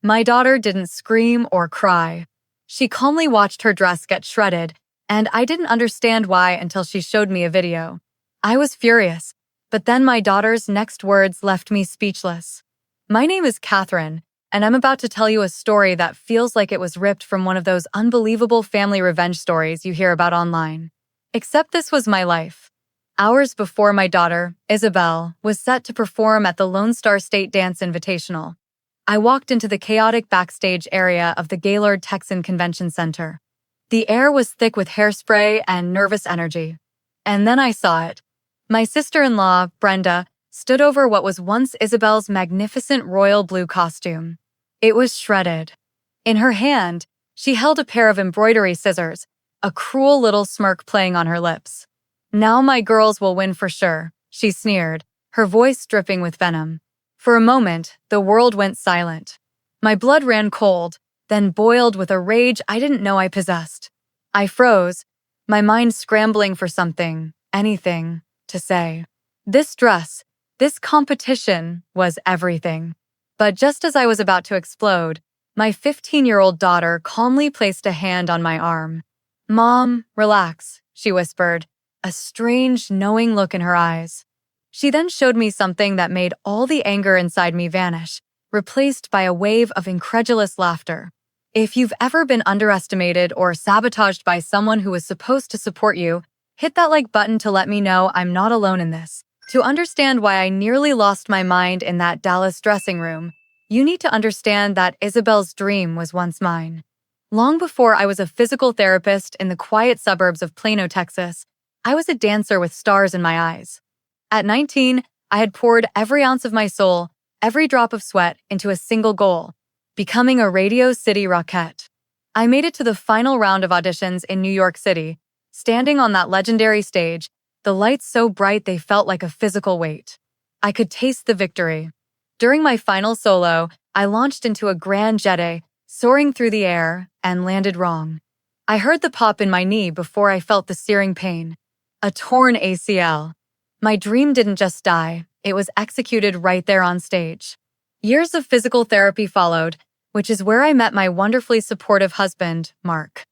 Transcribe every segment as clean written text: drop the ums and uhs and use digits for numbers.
My daughter didn't scream or cry. She calmly watched her dress get shredded, and I didn't understand why until she showed me a video. I was furious, but then my daughter's next words left me speechless. My name is Catherine, and I'm about to tell you a story that feels like it was ripped from one of those unbelievable family revenge stories you hear about online. Except this was my life. Hours before my daughter, Isabel, was set to perform at the Lone Star State Dance Invitational, I walked into the chaotic backstage area of the Gaylord Texan Convention Center. The air was thick with hairspray and nervous energy. And then I saw it. My sister-in-law, Brenda, stood over what was once Isabel's magnificent royal blue costume. It was shredded. In her hand, she held a pair of embroidery scissors, a cruel little smirk playing on her lips. "Now my girls will win for sure," she sneered, her voice dripping with venom. For a moment, the world went silent. My blood ran cold, then boiled with a rage I didn't know I possessed. I froze, my mind scrambling for something, anything, to say. This dress, this competition, was everything. But just as I was about to explode, my 15-year-old daughter calmly placed a hand on my arm. "Mom, relax," she whispered, a strange, knowing look in her eyes. She then showed me something that made all the anger inside me vanish, replaced by a wave of incredulous laughter. If you've ever been underestimated or sabotaged by someone who was supposed to support you, hit that like button to let me know I'm not alone in this. To understand why I nearly lost my mind in that Dallas dressing room, you need to understand that Isabel's dream was once mine. Long before I was a physical therapist in the quiet suburbs of Plano, Texas, I was a dancer with stars in my eyes. At 19, I had poured every ounce of my soul, every drop of sweat, into a single goal: becoming a Radio City Rockette. I made it to the final round of auditions in New York City, standing on that legendary stage, the lights so bright they felt like a physical weight. I could taste the victory. During my final solo, I launched into a grand jete, soaring through the air, and landed wrong. I heard the pop in my knee before I felt the searing pain. A torn ACL. My dream didn't just die, it was executed right there on stage. Years of physical therapy followed, which is where I met my wonderfully supportive husband, Mark.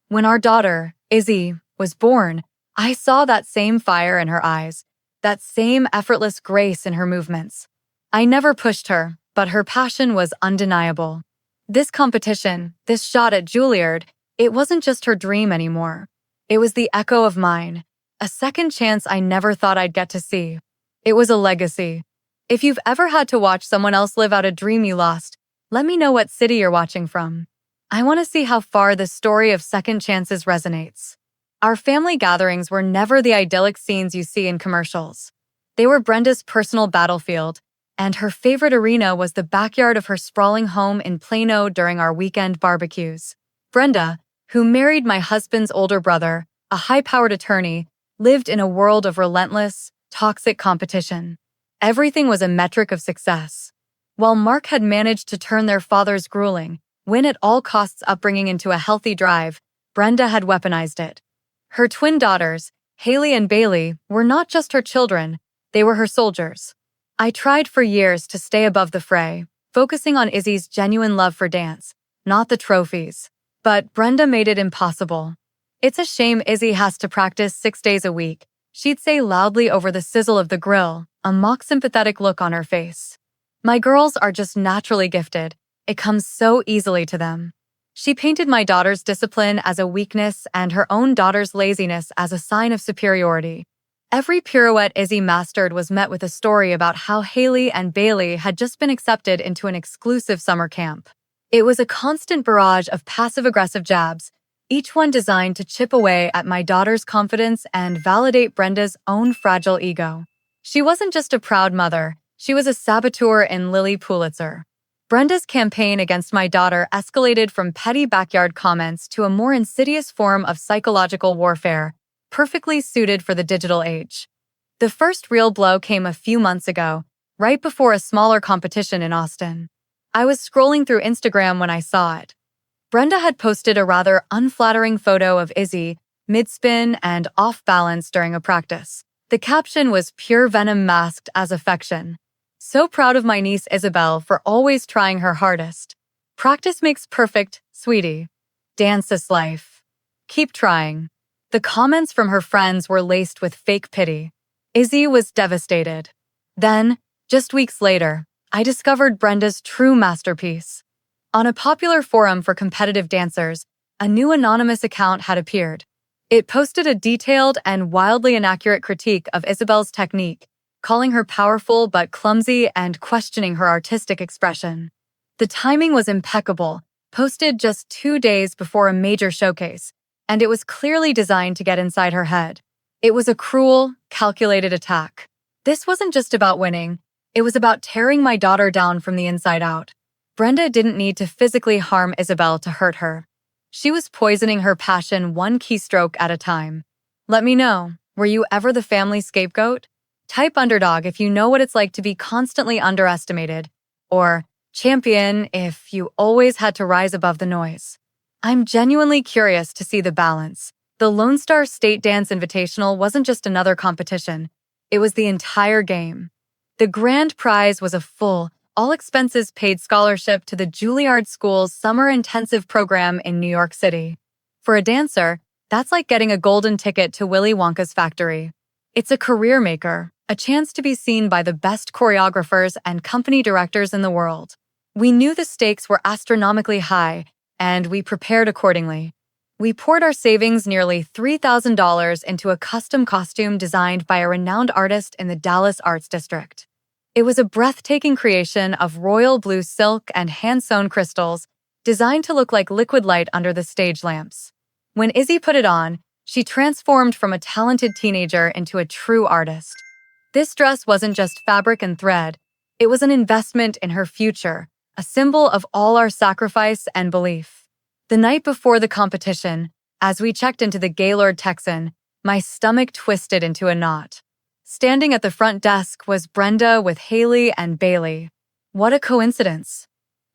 When our daughter, Izzy, was born, I saw that same fire in her eyes, that same effortless grace in her movements. I never pushed her, but her passion was undeniable. This competition, this shot at Juilliard, it wasn't just her dream anymore. It was the echo of mine, a second chance I never thought I'd get to see. It was a legacy. If you've ever had to watch someone else live out a dream you lost, let me know what city you're watching from. I want to see how far this story of second chances resonates. Our family gatherings were never the idyllic scenes you see in commercials. They were Brenda's personal battlefield, and her favorite arena was the backyard of her sprawling home in Plano during our weekend barbecues. Brenda, who married my husband's older brother, a high-powered attorney, lived in a world of relentless, toxic competition. Everything was a metric of success. While Mark had managed to turn their father's grueling, win-at-all-costs upbringing into a healthy drive, Brenda had weaponized it. Her twin daughters, Haley and Bailey, were not just her children, they were her soldiers. I tried for years to stay above the fray, focusing on Izzy's genuine love for dance, not the trophies. But Brenda made it impossible. "It's a shame Izzy has to practice 6 days a week," she'd say loudly over the sizzle of the grill, a mock-sympathetic look on her face. "My girls are just naturally gifted. It comes so easily to them." She painted my daughter's discipline as a weakness and her own daughter's laziness as a sign of superiority. Every pirouette Izzy mastered was met with a story about how Haley and Bailey had just been accepted into an exclusive summer camp. It was a constant barrage of passive-aggressive jabs, each one designed to chip away at my daughter's confidence and validate Brenda's own fragile ego. She wasn't just a proud mother, she was a saboteur in Lily Pulitzer. Brenda's campaign against my daughter escalated from petty backyard comments to a more insidious form of psychological warfare, perfectly suited for the digital age. The first real blow came a few months ago, right before a smaller competition in Austin. I was scrolling through Instagram when I saw it. Brenda had posted a rather unflattering photo of Izzy, mid-spin and off-balance during a practice. The caption was pure venom masked as affection. "So proud of my niece Isabel for always trying her hardest." Practice makes perfect, sweetie. Dance is life. Keep trying. The comments from her friends were laced with fake pity. Izzy was devastated. Then, just weeks later, I discovered Brenda's true masterpiece. On a popular forum for competitive dancers, a new anonymous account had appeared. It posted a detailed and wildly inaccurate critique of Isabel's technique, calling her powerful but clumsy and questioning her artistic expression. The timing was impeccable, posted just 2 days before a major showcase, and it was clearly designed to get inside her head. It was a cruel, calculated attack. This wasn't just about winning, it was about tearing my daughter down from the inside out. Brenda didn't need to physically harm Isabel to hurt her. She was poisoning her passion one keystroke at a time. Let me know, were you ever the family scapegoat? Type underdog if you know what it's like to be constantly underestimated, or champion if you always had to rise above the noise. I'm genuinely curious to see the balance. The Lone Star State Dance Invitational wasn't just another competition, it was the entire game. The grand prize was a full, all-expenses-paid scholarship to the Juilliard School's summer intensive program in New York City. For a dancer, that's like getting a golden ticket to Willy Wonka's factory. It's a career maker, a chance to be seen by the best choreographers and company directors in the world. We knew the stakes were astronomically high, and we prepared accordingly. We poured our savings, nearly $3,000, into a custom costume designed by a renowned artist in the Dallas Arts District. It was a breathtaking creation of royal blue silk and hand-sewn crystals, designed to look like liquid light under the stage lamps. When Izzy put it on, she transformed from a talented teenager into a true artist. This dress wasn't just fabric and thread, it was an investment in her future, a symbol of all our sacrifice and belief. The night before the competition, as we checked into the Gaylord Texan, my stomach twisted into a knot. Standing at the front desk was Brenda with Haley and Bailey. "What a coincidence,"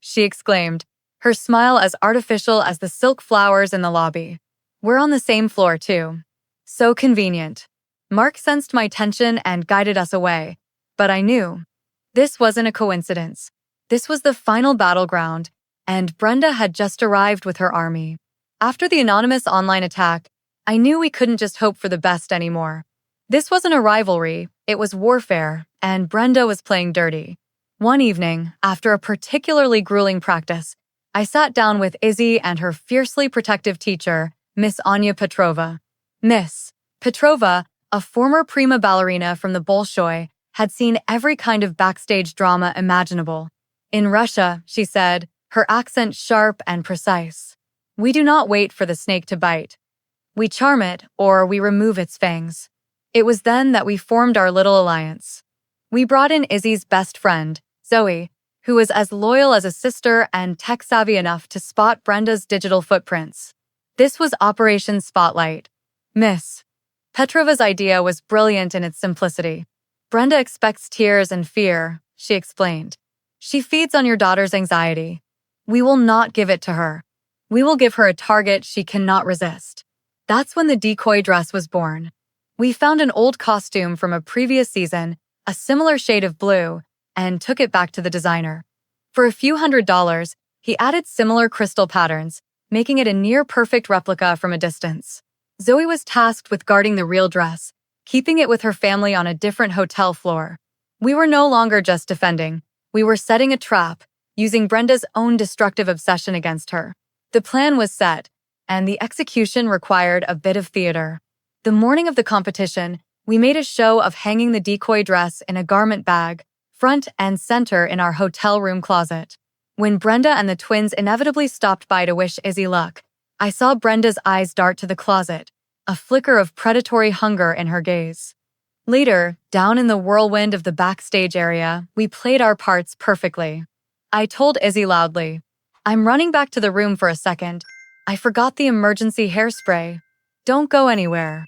she exclaimed, her smile as artificial as the silk flowers in the lobby. "We're on the same floor, too. So convenient." Mark sensed my tension and guided us away, but I knew. This wasn't a coincidence. This was the final battleground, and Brenda had just arrived with her army. After the anonymous online attack, I knew we couldn't just hope for the best anymore. This wasn't a rivalry, it was warfare, and Brenda was playing dirty. One evening, after a particularly grueling practice, I sat down with Izzy and her fiercely protective teacher, Miss Anya Petrova. Miss Petrova, a former prima ballerina from the Bolshoi, had seen every kind of backstage drama imaginable. In Russia, she said, her accent sharp and precise. "We do not wait for the snake to bite. We charm it, or we remove its fangs." It was then that we formed our little alliance. We brought in Izzy's best friend, Zoe, who was as loyal as a sister and tech-savvy enough to spot Brenda's digital footprints. This was Operation Spotlight. Miss Petrova's idea was brilliant in its simplicity. "Brenda expects tears and fear," she explained. "She feeds on your daughter's anxiety. We will not give it to her. We will give her a target she cannot resist." That's when the decoy dress was born. We found an old costume from a previous season, a similar shade of blue, and took it back to the designer. For a few $100s, he added similar crystal patterns, making it a near-perfect replica from a distance. Zoe was tasked with guarding the real dress, keeping it with her family on a different hotel floor. We were no longer just defending, we were setting a trap, using Brenda's own destructive obsession against her. The plan was set, and the execution required a bit of theater. The morning of the competition, we made a show of hanging the decoy dress in a garment bag, front and center in our hotel room closet. When Brenda and the twins inevitably stopped by to wish Izzy luck, I saw Brenda's eyes dart to the closet, a flicker of predatory hunger in her gaze. Later, down in the whirlwind of the backstage area, we played our parts perfectly. I told Izzy loudly, "I'm running back to the room for a second. I forgot the emergency hairspray. Don't go anywhere."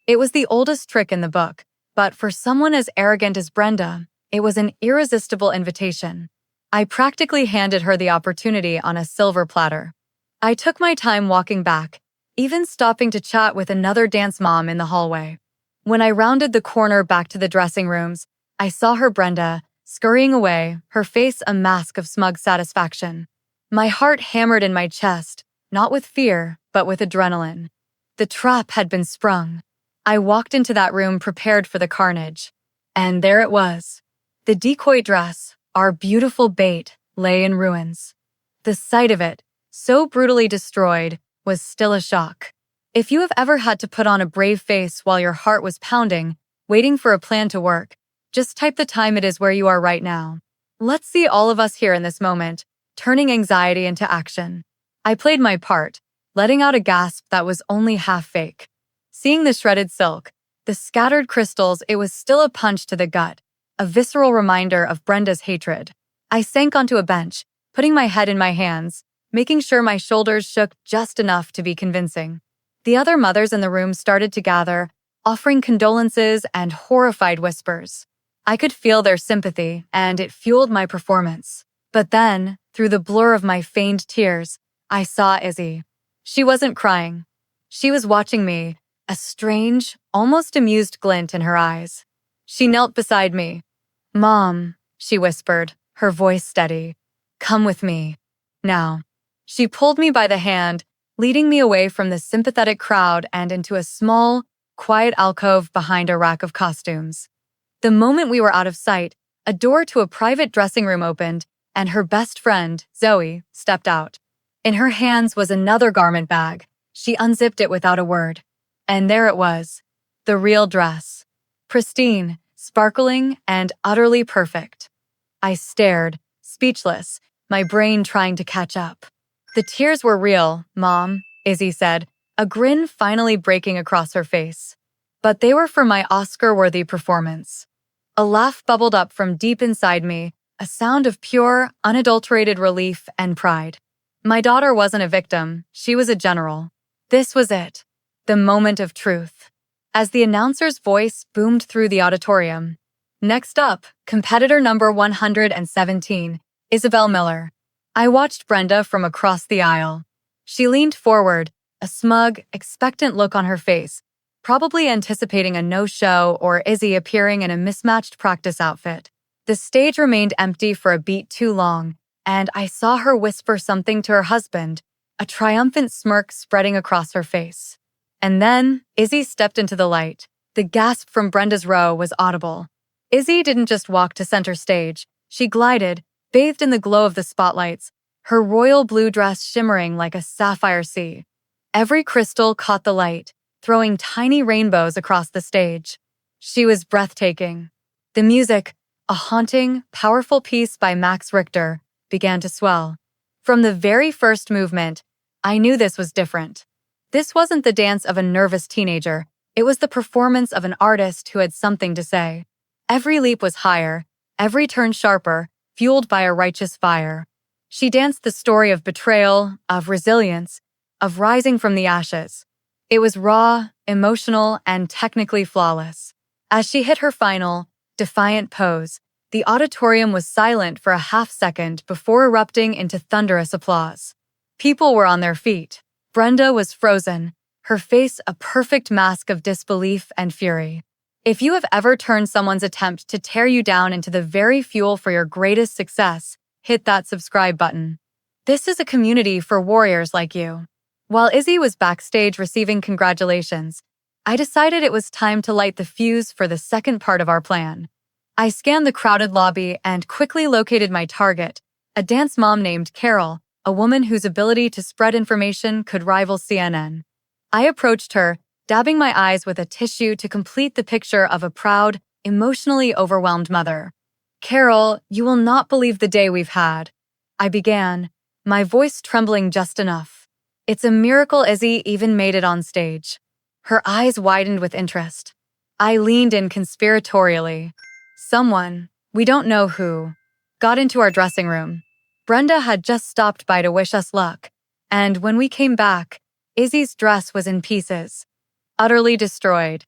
It was the oldest trick in the book, but for someone as arrogant as Brenda, it was an irresistible invitation. I practically handed her the opportunity on a silver platter. I took my time walking back, even stopping to chat with another dance mom in the hallway. When I rounded the corner back to the dressing rooms, I saw her Brenda, scurrying away, her face a mask of smug satisfaction. My heart hammered in my chest, not with fear, but with adrenaline. The trap had been sprung. I walked into that room prepared for the carnage. And there it was. The decoy dress, our beautiful bait, lay in ruins. The sight of it, so brutally destroyed, was still a shock. If you have ever had to put on a brave face while your heart was pounding, waiting for a plan to work, just type the time it is where you are right now. Let's see all of us here in this moment, turning anxiety into action. I played my part, letting out a gasp that was only half fake. Seeing the shredded silk, the scattered crystals, it was still a punch to the gut, a visceral reminder of Brenda's hatred. I sank onto a bench, putting my head in my hands, making sure my shoulders shook just enough to be convincing. The other mothers in the room started to gather, offering condolences and horrified whispers. I could feel their sympathy, and it fueled my performance. But then, through the blur of my feigned tears, I saw Izzy. She wasn't crying. She was watching me, a strange, almost amused glint in her eyes. She knelt beside me. "Mom," she whispered, her voice steady. "Come with me. Now." She pulled me by the hand, leading me away from the sympathetic crowd and into a small, quiet alcove behind a rack of costumes. The moment we were out of sight, a door to a private dressing room opened, and her best friend, Zoe, stepped out. In her hands was another garment bag. She unzipped it without a word. And there it was, the real dress. Pristine, sparkling, and utterly perfect. I stared, speechless, my brain trying to catch up. "The tears were real, Mom," Izzy said, a grin finally breaking across her face. "But they were for my Oscar-worthy performance." A laugh bubbled up from deep inside me, a sound of pure, unadulterated relief and pride. My daughter wasn't a victim, she was a general. This was it, the moment of truth. As the announcer's voice boomed through the auditorium. "Next up, competitor number 117, Isabel Miller." I watched Brenda from across the aisle. She leaned forward, a smug, expectant look on her face, probably anticipating a no-show or Izzy appearing in a mismatched practice outfit. The stage remained empty for a beat too long, and I saw her whisper something to her husband, a triumphant smirk spreading across her face. And then, Izzy stepped into the light. The gasp from Brenda's row was audible. Izzy didn't just walk to center stage. She glided, bathed in the glow of the spotlights, her royal blue dress shimmering like a sapphire sea. Every crystal caught the light, throwing tiny rainbows across the stage. She was breathtaking. The music, a haunting, powerful piece by Max Richter, began to swell. From the very first movement, I knew this was different. This wasn't the dance of a nervous teenager. It was the performance of an artist who had something to say. Every leap was higher, every turn sharper, fueled by a righteous fire. She danced the story of betrayal, of resilience, of rising from the ashes. It was raw, emotional, and technically flawless. As she hit her final, defiant pose, the auditorium was silent for a half-second before erupting into thunderous applause. People were on their feet. Brenda was frozen, her face a perfect mask of disbelief and fury. If you have ever turned someone's attempt to tear you down into the very fuel for your greatest success, hit that subscribe button. This is a community for warriors like you. While Izzy was backstage receiving congratulations, I decided it was time to light the fuse for the second part of our plan. I scanned the crowded lobby and quickly located my target, a dance mom named Carol, a woman whose ability to spread information could rival CNN. I approached her, dabbing my eyes with a tissue to complete the picture of a proud, emotionally overwhelmed mother. "Carol, you will not believe the day we've had," I began, my voice trembling just enough. "It's a miracle Izzy even made it on stage." Her eyes widened with interest. I leaned in conspiratorially. "Someone, we don't know who, got into our dressing room. Brenda had just stopped by to wish us luck, and when we came back, Izzy's dress was in pieces, utterly destroyed."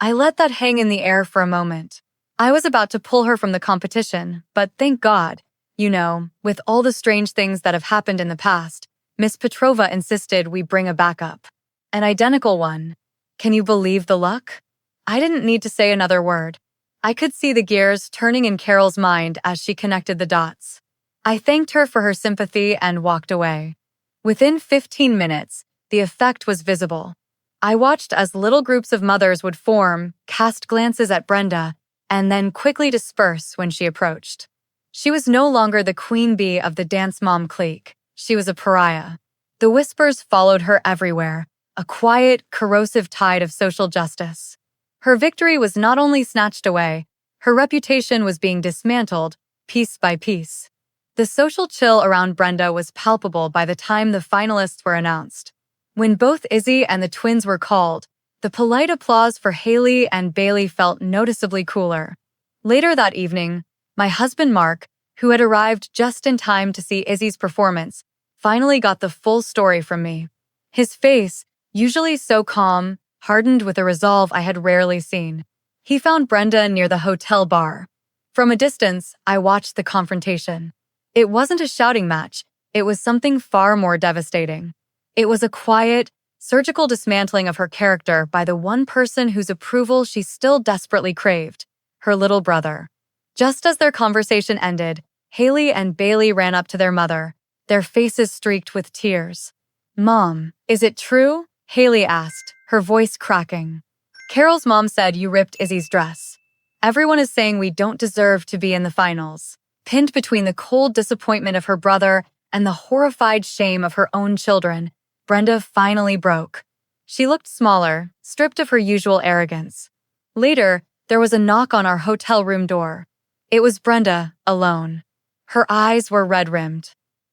I let that hang in the air for a moment. I was about to pull her from the competition, but thank God, with all the strange things that have happened in the past, Miss Petrova insisted we bring a backup. An identical one. Can you believe the luck? I didn't need to say another word. I could see the gears turning in Carol's mind as she connected the dots. I thanked her for her sympathy and walked away. Within 15 minutes, the effect was visible. I watched as little groups of mothers would form, cast glances at Brenda, and then quickly disperse when she approached. She was no longer the queen bee of the dance mom clique. She was a pariah. The whispers followed her everywhere, a quiet, corrosive tide of social justice. Her victory was not only snatched away, her reputation was being dismantled, piece by piece. The social chill around Brenda was palpable by the time the finalists were announced. When both Izzy and the twins were called, the polite applause for Haley and Bailey felt noticeably cooler. Later that evening, my husband Mark, who had arrived just in time to see Izzy's performance, finally got the full story from me. His face, usually so calm, hardened with a resolve I had rarely seen. He found Brenda near the hotel bar. From a distance, I watched the confrontation. It wasn't a shouting match, it was something far more devastating. It was a quiet, surgical dismantling of her character by the one person whose approval she still desperately craved, her little brother. Just as their conversation ended, Haley and Bailey ran up to their mother, their faces streaked with tears. "Mom, is it true?" Haley asked, her voice cracking. "Carol's mom said you ripped Izzy's dress. Everyone is saying we don't deserve to be in the finals." Pinned between the cold disappointment of her brother and the horrified shame of her own children, Brenda finally broke. She looked smaller, stripped of her usual arrogance. Later, there was a knock on our hotel room door. It was Brenda, alone. Her eyes were red-rimmed.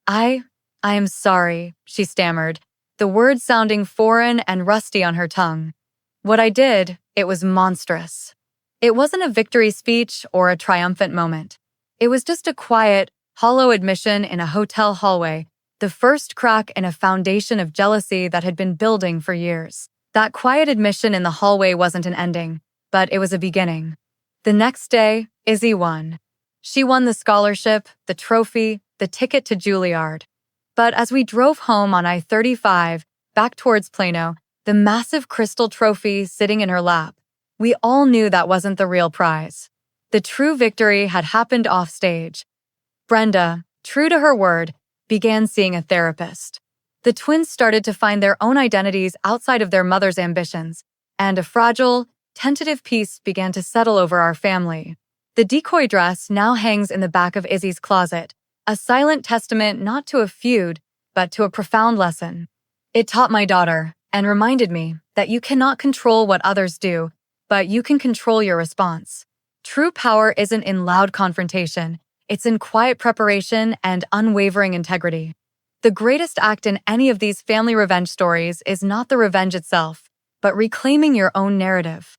I am sorry," she stammered, the words sounding foreign and rusty on her tongue. "What I did, it was monstrous." It wasn't a victory speech or a triumphant moment. It was just a quiet, hollow admission in a hotel hallway, the first crack in a foundation of jealousy that had been building for years. That quiet admission in the hallway wasn't an ending, but it was a beginning. The next day, Izzy won. She won the scholarship, the trophy, the ticket to Juilliard. But as we drove home on I-35, back towards Plano, the massive crystal trophy sitting in her lap, we all knew that wasn't the real prize. The true victory had happened offstage. Brenda, true to her word, began seeing a therapist. The twins started to find their own identities outside of their mother's ambitions, and a fragile, tentative peace began to settle over our family. The decoy dress now hangs in the back of Izzy's closet, a silent testament not to a feud, but to a profound lesson. It taught my daughter, and reminded me, that you cannot control what others do, but you can control your response. True power isn't in loud confrontation, it's in quiet preparation and unwavering integrity. The greatest act in any of these family revenge stories is not the revenge itself, but reclaiming your own narrative.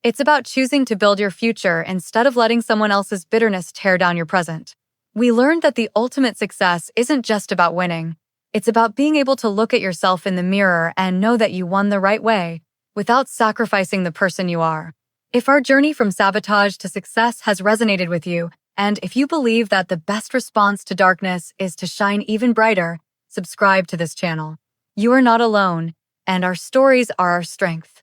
It's about choosing to build your future instead of letting someone else's bitterness tear down your present. We learned that the ultimate success isn't just about winning. It's about being able to look at yourself in the mirror and know that you won the right way, without sacrificing the person you are. If our journey from sabotage to success has resonated with you, and if you believe that the best response to darkness is to shine even brighter, subscribe to this channel. You are not alone, and our stories are our strength.